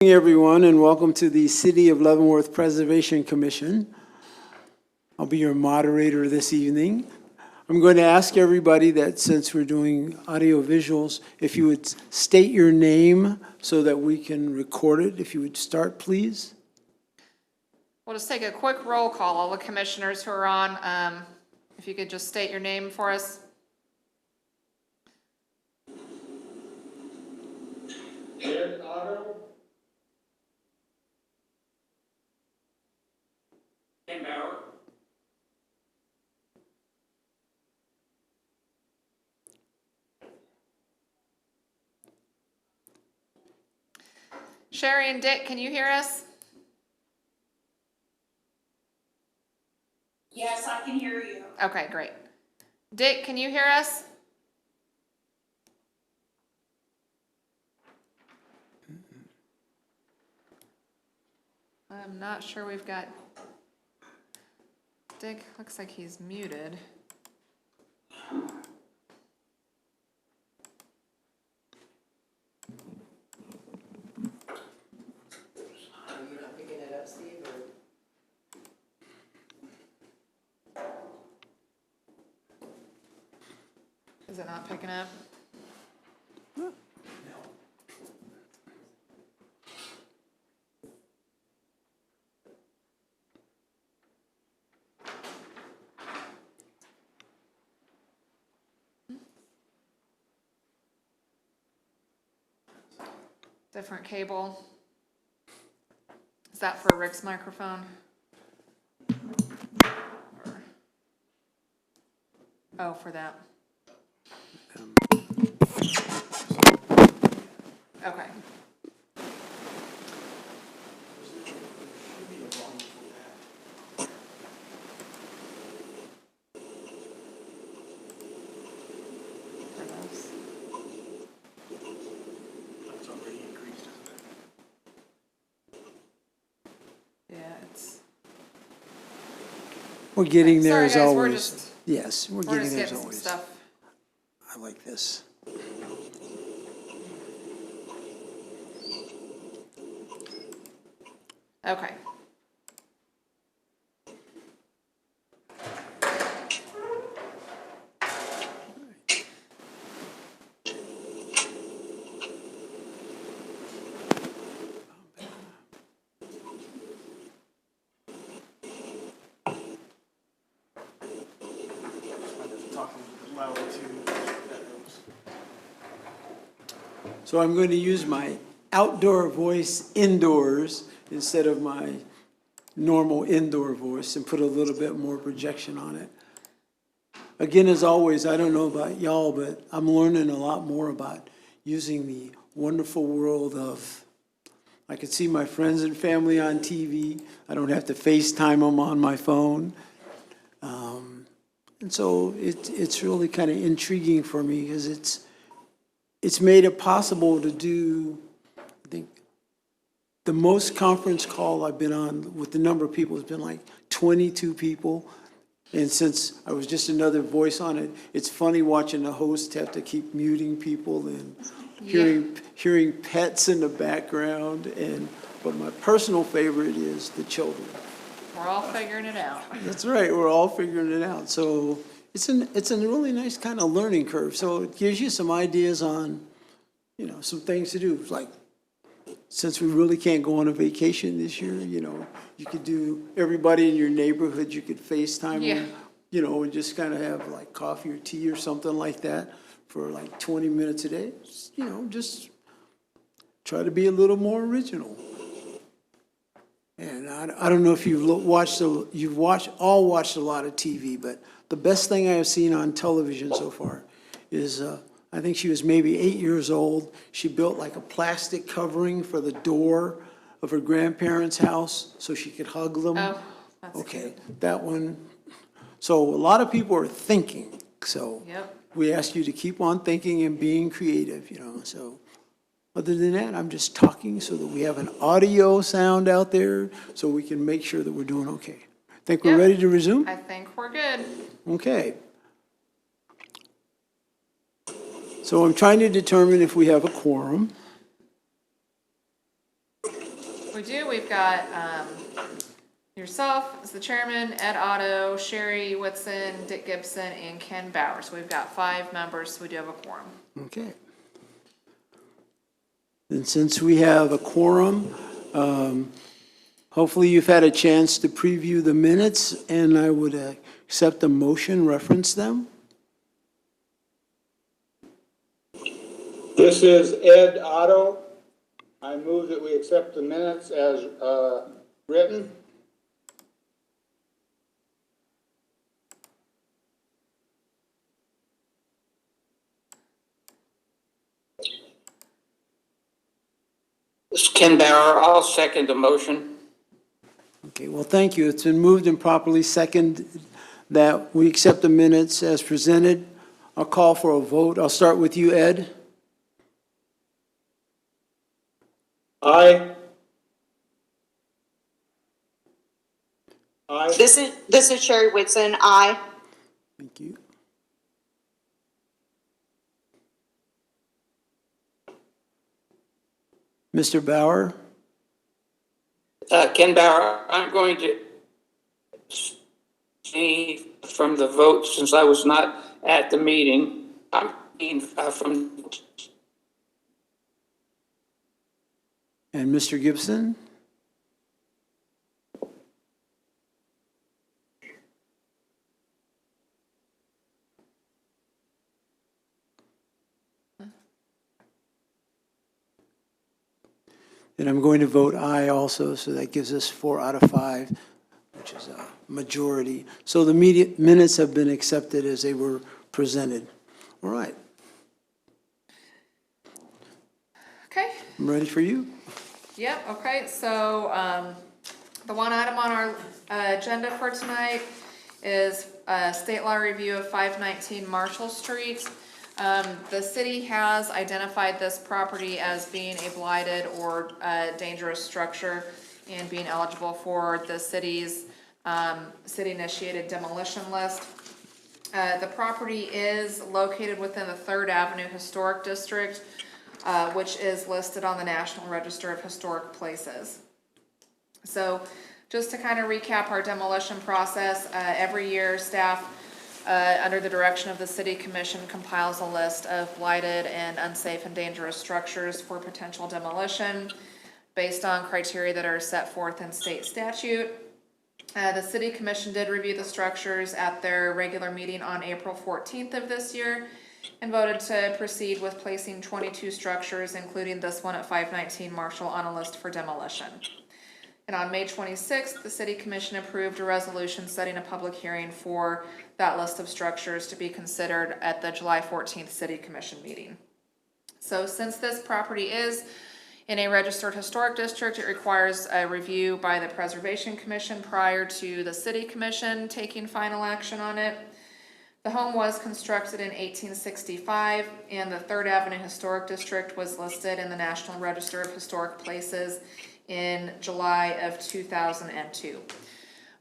Good evening, everyone, and welcome to the City of Leavenworth Preservation Commission. I'll be your moderator this evening. I'm going to ask everybody that since we're doing audio visuals, if you would state your name so that we can record it. If you would start, please. We'll just take a quick roll call, all the commissioners who are on. If you could just state your name for us. Ed Otto. Ken Bauer. Sherry and Dick, can you hear us? Yes, I can hear you. Okay, great. Dick, can you hear us? I'm not sure we've got Dick. Looks like he's muted. Are you not picking it up, Steve, or? Is it not picking up? Different cable. Is that for Rick's microphone? Or- Oh, for that. Okay. For those. That's already increased, isn't it? Yeah, it's. We're getting there Sorry, as guys, we're always. just- Yes, we're We're getting just there as getting some always. stuff. I like this. Okay. Talking loud too. That helps. So I'm going to use my outdoor voice indoors instead of my normal indoor voice and put a little bit more projection on it. Again, as always, I don't know about y'all, but I'm learning a lot more about using the wonderful world of, I can see my friends and family on TV. I don't have to FaceTime them on my phone. And so it's really kind of intriguing for me because it's made it possible to do, I think, the most conference call I've been on with the number of people has been like 22 people. And since I was just another voice on it, it's funny watching the host have to keep muting people and hearing pets in the background. But my personal favorite is the children. We're all figuring it out. That's right, we're all figuring it out. So it's a really nice kind of learning curve. So it gives you some ideas on, some things to do. Like, since we really can't go on a vacation this year, you could do, everybody in your neighborhood, you could FaceTime them, and just kind of have like coffee or tea or something like that for like 20 minutes a day. Just try to be a little more original. And I don't know if you've watched a lot of TV, but the best thing I have seen on television so far is, I think she was maybe 8 years old. She built like a plastic covering for the door of her grandparents' house so she could hug them. Oh, that's Okay, cute. that one. So a lot of people are thinking, so Yep. we ask you to keep on thinking and being creative, so. Other than that, I'm just talking so that we have an audio sound out there so we can make sure that we're doing okay. Think we're Yep. ready to resume? I think we're good. Okay. So I'm trying to determine if we have a quorum. We do, we've got, yourself as the chairman, Ed Otto, Sherry Whitson, Dick Gibson, and Ken Bauer. So we've got 5 members, so we do have a quorum. Okay. And since we have a quorum, hopefully you've had a chance to preview the minutes, and I would accept a motion, reference them. This is Ed Otto. I move that we accept the minutes as written. This is Ken Bauer. I'll second the motion. Okay, well, thank you. It's been moved and properly seconded that we accept the minutes as presented. I'll call for a vote. I'll start with you, Ed. Aye. Aye. This is Sherry Whitson. Aye. Thank you. Mr. Bauer? Ken Bauer, I'm going to abstain from the vote since I was not at the meeting. I'm from. And Mr. Gibson? And I'm going to vote aye also, so that gives us 4 out of 5, which is a majority. So the minutes have been accepted as they were presented. All right, Okay, I'm ready for you. yep, okay, so, the one item on our agenda for tonight is a state law review of 519 Marshall Street. The city has identified this property as being a blighted or dangerous structure and being eligible for the city's city-initiated demolition list. The property is located within the 3rd Avenue Historic District, which is listed on the National Register of Historic Places. So just to kind of recap our demolition process, every year staff under the direction of the City Commission compiles a list of blighted and unsafe and dangerous structures for potential demolition based on criteria that are set forth in state statute. The City Commission did review the structures at their regular meeting on April 14th of this year and voted to proceed with placing 22 structures, including this one at 519 Marshall, on a list for demolition. And on May 26th, the City Commission approved a resolution setting a public hearing for that list of structures to be considered at the July 14th City Commission meeting. So since this property is in a registered historic district, it requires a review by the Preservation Commission prior to the City Commission taking final action on it. The home was constructed in 1865, and the 3rd Avenue Historic District was listed in the National Register of Historic Places in July of 2002.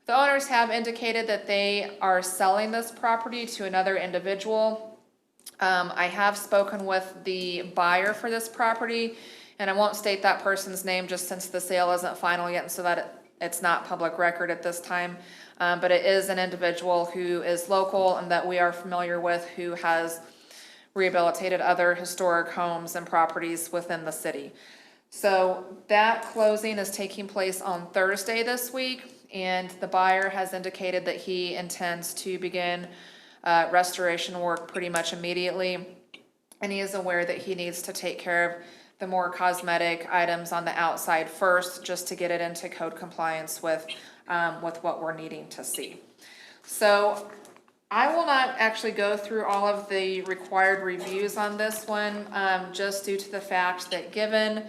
The owners have indicated that they are selling this property to another individual. I have spoken with the buyer for this property, and I won't state that person's name just since the sale isn't final yet and so that it's not public record at this time. But it is an individual who is local and that we are familiar with, who has rehabilitated other historic homes and properties within the city. So that closing is taking place on Thursday this week, and the buyer has indicated that he intends to begin restoration work pretty much immediately. And he is aware that he needs to take care of the more cosmetic items on the outside first, just to get it into code compliance with what we're needing to see. So I will not actually go through all of the required reviews on this one, just due to the fact that given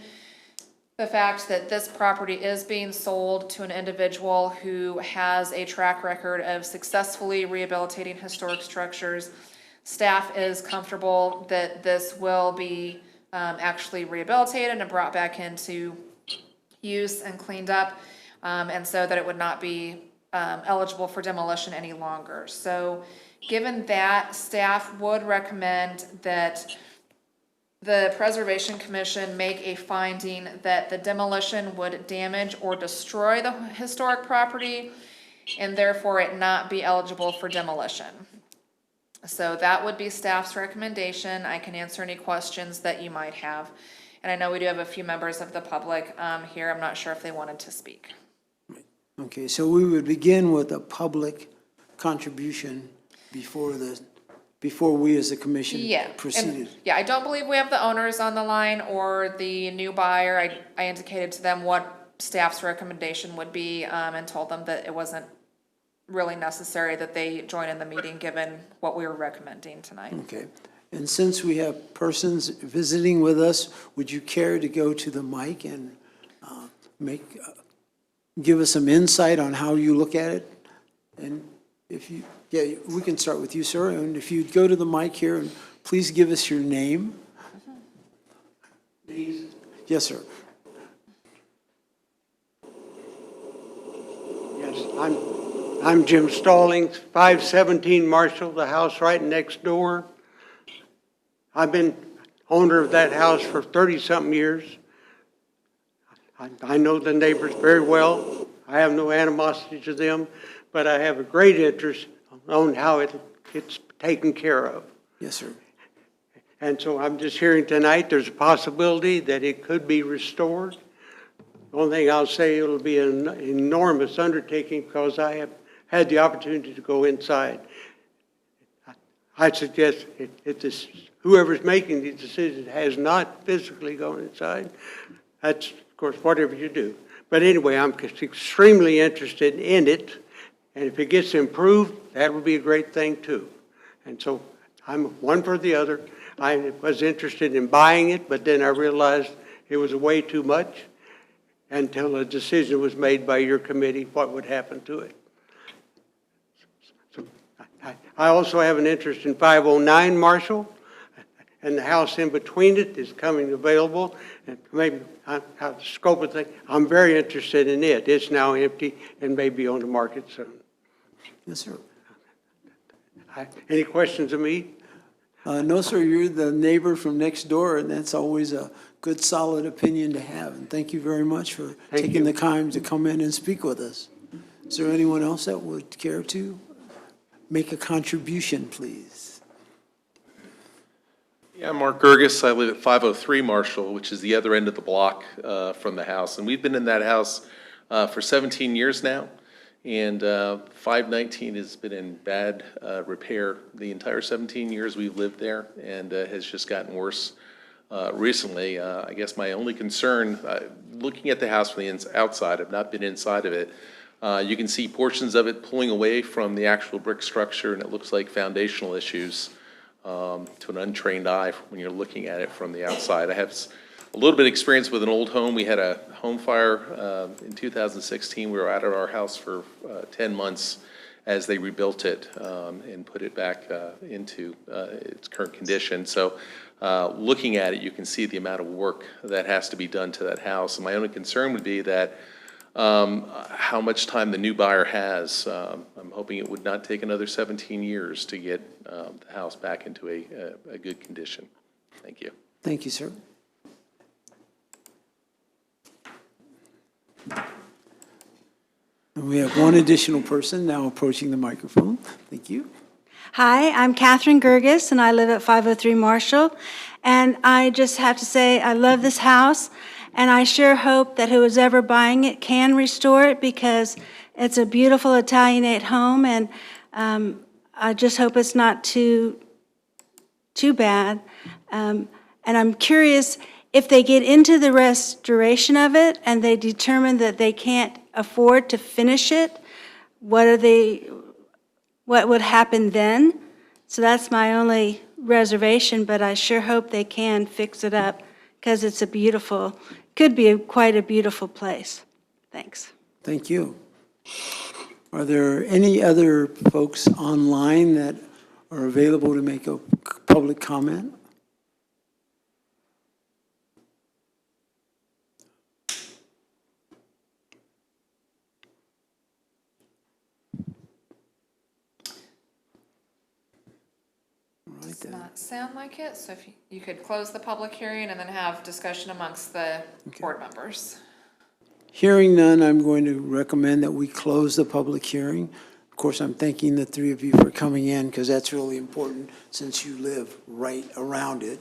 the fact that this property is being sold to an individual who has a track record of successfully rehabilitating historic structures, staff is comfortable that this will be actually rehabilitated and brought back into use and cleaned up, and so that it would not be eligible for demolition any longer. So given that, staff would recommend that the Preservation Commission make a finding that the demolition would damage or destroy the historic property and therefore it not be eligible for demolition. So that would be staff's recommendation. I can answer any questions that you might have. And I know we do have a few members of the public here. I'm not sure if they wanted to speak. Okay, so we would begin with a public contribution before we as a commission Yeah, proceeded. and yeah, I don't believe we have the owners on the line or the new buyer. I indicated to them what staff's recommendation would be, and told them that it wasn't really necessary that they join in the meeting, given what we were recommending tonight. Okay, and since we have persons visiting with us, would you care to go to the mic and give us some insight on how you look at it? And if you, yeah, we can start with you, sir, and if you'd go to the mic here and please give us your name. Please. Yes, sir. Yes, I'm Jim Stallings, 517 Marshall, the house right next door. I've been owner of that house for 30-something years. I know the neighbors very well. I have no animosity to them, but I have a great interest on how it's taken care of. Yes, sir. And so I'm just hearing tonight there's a possibility that it could be restored. The only thing I'll say, it'll be an enormous undertaking because I have had the opportunity to go inside. I suggest whoever's making these decisions has not physically gone inside. That's, of course, whatever you do. But anyway, I'm extremely interested in it, and if it gets improved, that would be a great thing too. And so I'm one for the other. I was interested in buying it, but then I realized it was way too much until a decision was made by your committee what would happen to it. So I also have an interest in 509 Marshall, and the house in between it is coming available. And maybe the scope of things, I'm very interested in it. It's now empty and may be on the market soon. Yes, sir. Any questions of me? No, sir, you're the neighbor from next door, and that's always a good, solid opinion to have. And thank you very much for taking the time to come in and speak with us. Is there anyone else that would care to make a contribution, please? Yeah, I'm Mark Girgis. I live at 503 Marshall, which is the other end of the block from the house. And we've been in that house for 17 years now. And 519 has been in bad repair the entire 17 years we've lived there, and has just gotten worse recently. I guess my only concern, looking at the house from the outside, I've not been inside of it, you can see portions of it pulling away from the actual brick structure, and it looks like foundational issues to an untrained eye when you're looking at it from the outside. I have a little bit of experience with an old home. We had a home fire in 2016. We were out of our house for 10 months as they rebuilt it and put it back into its current condition. So looking at it, you can see the amount of work that has to be done to that house. And my only concern would be that how much time the new buyer has. I'm hoping it would not take another 17 years to get the house back into a good condition. Thank you. Thank you, sir. And we have one additional person now approaching the microphone. Thank you. Hi, I'm Katherine Girgis, and I live at 503 Marshall. And I just have to say, I love this house, and I sure hope that who is ever buying it can restore it, because it's a beautiful Italianate home, and I just hope it's not too bad. And I'm curious, if they get into the restoration of it and they determine that they can't afford to finish it, what would happen then? So that's my only reservation, but I sure hope they can fix it up, because it's could be quite a beautiful place. Thanks. Thank you. Are there any other folks online that are available to make a public comment? All right. Does not sound like it, so if you could close the public hearing and then have discussion amongst the board members. Hearing none, I'm going to recommend that we close the public hearing. Of course, I'm thanking the three of you for coming in, because that's really important since you live right around it.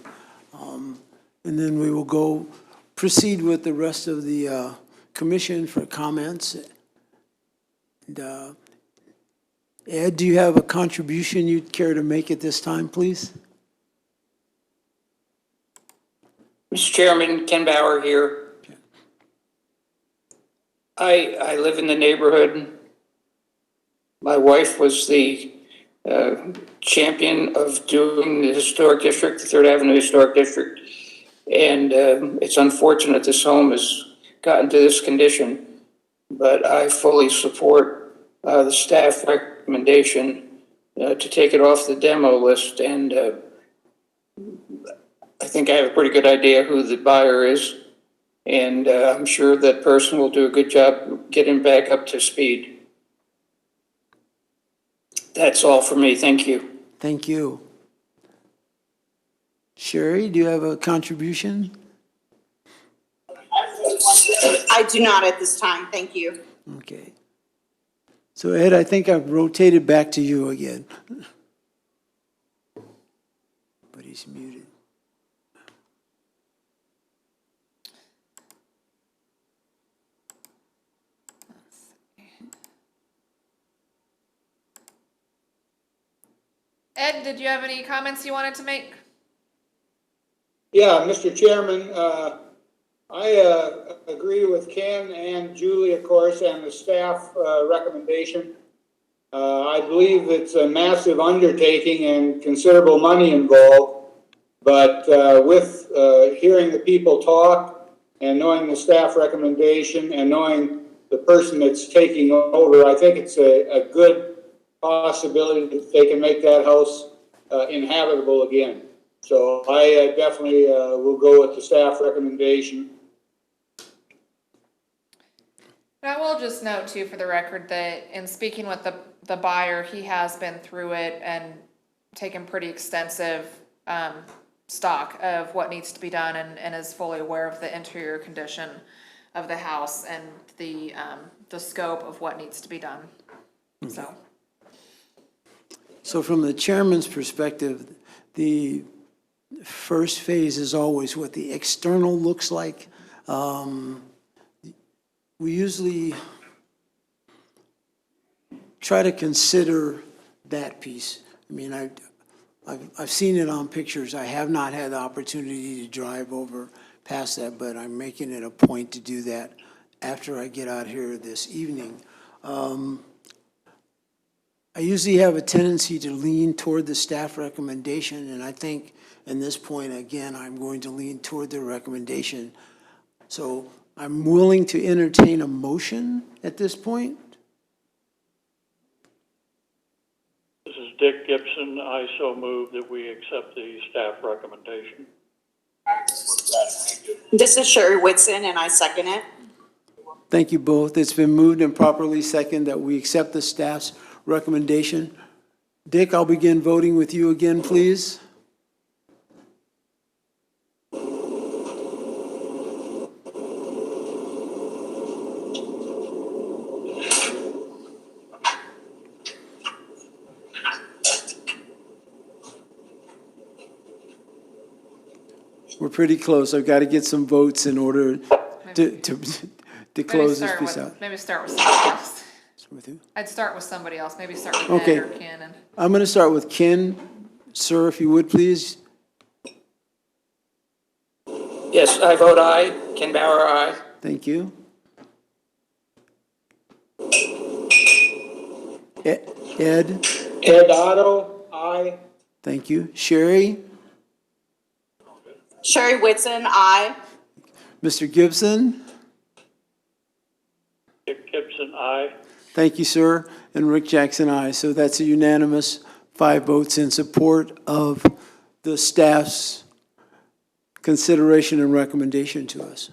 And then we will proceed with the rest of the commission for comments. And, Ed, do you have a contribution you'd care to make at this time, please? Mr. Chairman, Ken Bauer here. I live in the neighborhood. My wife was the champion of doing the historic district, the Third Avenue Historic District. And it's unfortunate this home has gotten to this condition, but I fully support the staff recommendation to take it off the demo list. And I think I have a pretty good idea who the buyer is. And I'm sure that person will do a good job getting back up to speed. That's all for me. Thank you. Thank you. Sherry, do you have a contribution? I do not at this time, thank you. Okay. So Ed, I think I've rotated back to you again. But he's muted. Ed, did you have any comments you wanted to make? Yeah, Mr. Chairman, I agree with Ken and Julie, of course, and the staff recommendation. I believe it's a massive undertaking and considerable money involved, but with hearing the people talk and knowing the staff recommendation and knowing the person that's taking over, I think it's a good possibility that they can make that house inhabitable again. So I definitely will go with the staff recommendation. And I will just note too, for the record, that in speaking with the buyer, he has been through it and taken pretty extensive stock of what needs to be done, and is fully aware of the interior condition of the house and the scope of what needs to be done. Okay. So from the chairman's perspective, the first phase is always what the external looks like. We usually try to consider that piece. I mean, I've seen it on pictures. I have not had the opportunity to drive over past that, but I'm making it a point to do that after I get out here this evening. I usually have a tendency to lean toward the staff recommendation, and I think in this point, again, I'm going to lean toward the recommendation. So I'm willing to entertain a motion at this point. This is Dick Gibson. I so move that we accept the staff recommendation. This is Sherry Whitson, and I second it. Thank you both. It's been moved and properly seconded that we accept the staff's recommendation. Dick, I'll begin voting with you again, please. We're pretty close. I've got to get some votes in order to close this piece out. Maybe start with somebody else. With who? I'd start with somebody else. Maybe start with Okay. Ed or Ken. And I'm going to start with Ken. Sir, if you would, please. Yes, I vote aye. Ken Bauer, aye. Thank you. Ed? Ed Otto, aye. Thank you. Sherry? Sherry Whitson, aye. Mr. Gibson? Dick Gibson, aye. Thank you, sir. And Rick Jackson, aye. So that's a unanimous 5 votes in support of the staff's consideration and recommendation to us.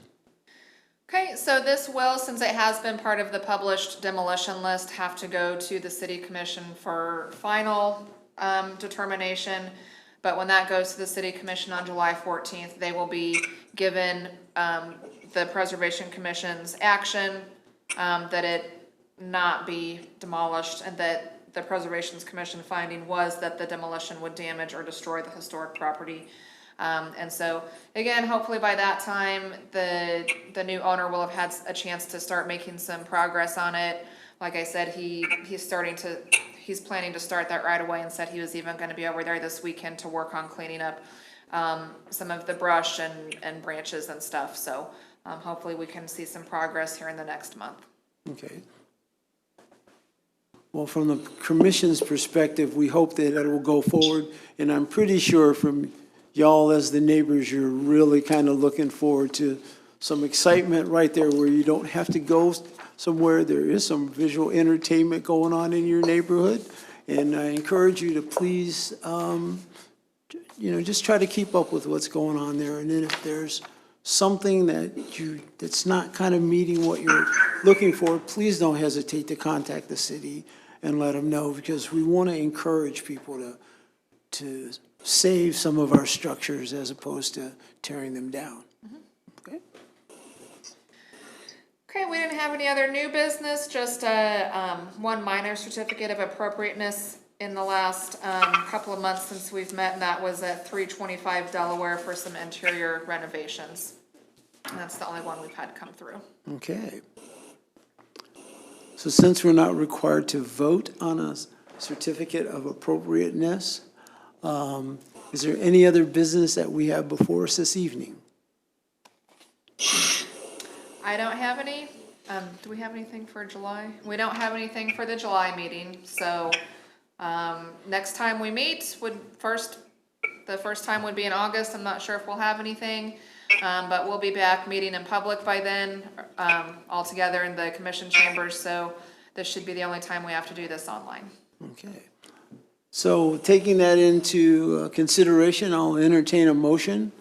okay, so this will, since it has been part of the published demolition list, have to go to the city commission for final determination. But when that goes to the city commission on July 14th, they will be given the Preservation Commission's action that it not be demolished, and that the Preservation Commission finding was that the demolition would damage or destroy the historic property. And so, again, hopefully by that time, the new owner will have had a chance to start making some progress on it. Like I said, he's planning to start that right away, and said he was even gonna be over there this weekend to work on cleaning up some of the brush and branches and stuff. So hopefully we can see some progress here in the next month. Okay. Well, from the commission's perspective, we hope that it will go forward, and I'm pretty sure from y'all as the neighbors, you're really kind of looking forward to some excitement right there where you don't have to go somewhere. There is some visual entertainment going on in your neighborhood, and I encourage you to please, just try to keep up with what's going on there. And then if there's something that's not kind of meeting what you're looking for, please don't hesitate to contact the city and let them know, because we want to encourage people to save some of our structures as opposed to tearing them down. Okay? Okay, we didn't have any other new business, just one minor certificate of appropriateness in the last couple of months since we've met, and that was at 325 Delaware for some interior renovations. And that's the only one we've had come through. Okay. So since we're not required to vote on a certificate of appropriateness, is there any other business that we have before us this evening? I don't have any. Do we have anything for July? We don't have anything for the July meeting, so next time we meet the first time would be in August. I'm not sure if we'll have anything, but we'll be back meeting in public by then, all together in the commission chambers, so this should be the only time we have to do this online. Okay. So taking that into consideration, I'll entertain a motion.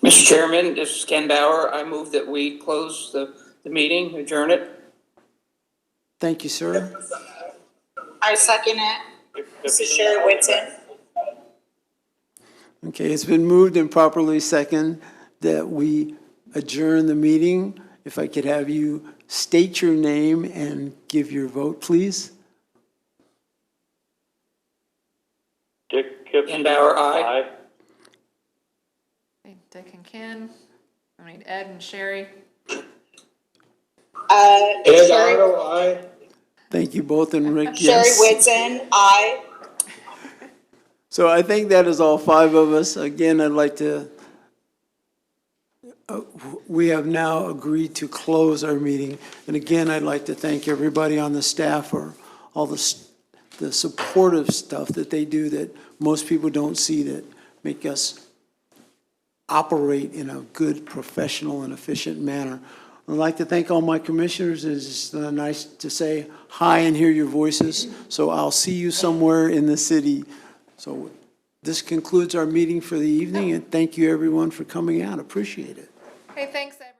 Mr. Chairman, this is Ken Bauer. I move that we close the meeting, adjourn it. Thank you, sir. I second it. This is Sherry Whitson. Okay, it's been moved and properly second that we adjourn the meeting. If I could have you state your name and give your vote, please. Dick Gibson. Ken Bauer, aye. Okay, Dick and Ken. I need Ed and Sherry. Ed Sherry, Otto, aye. Thank you both, and Rick, Sherry yes. Whitson, aye. So I think that is all five of us. Again, I'd like to, we have now agreed to close our meeting. And again, I'd like to thank everybody on the staff for all the supportive stuff that they do that most people don't see, that make us operate in a good, professional, and efficient manner. I'd like to thank all my commissioners. It's nice to say hi and hear your voices. So I'll see you somewhere in the city. So this concludes our meeting for the evening, and thank you, everyone, for coming out. Appreciate it. Hey, thanks, everyone.